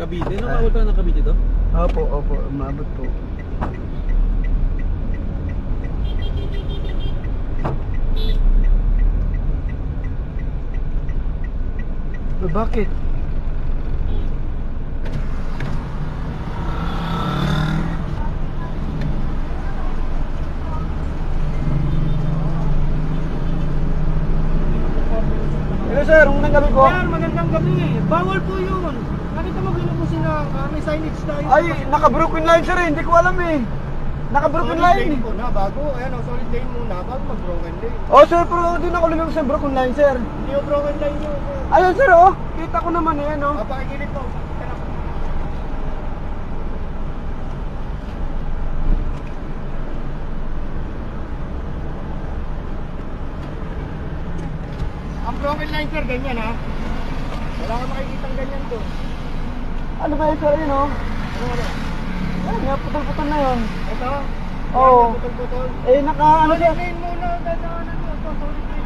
Cavite. Nakawal ka na ng Cavite to? Opo, opo, umabot po. Bakit? Hello sir, magandang gabi po. Sir, magandang gabi. Bawal po yun. Nakita mo binubusin na may signage tayo. Ay, naka-broken line sir, hindi ko alam eh. Naka-broken solid line. lane muna bago. Ayan o, solid lane muna bago mag-broken lane. Oh sir, pero doon ako lumabas sa broken line sir. Hindi yung broken line yun. Sir. Ayun sir oh, kita ko naman yan oh. Papakigilid po. Sakit ka na. Ang broken line sir, ganyan ha. Wala kang makikitang ganyan doon. Ano ba yun sir yun oh? Ano? Ay, nga putol-putol na yun. Ito? Oo. Putol-putol. Eh naka ano Solid sir? lane muna. Dadaanan mo. Ito, solid lane.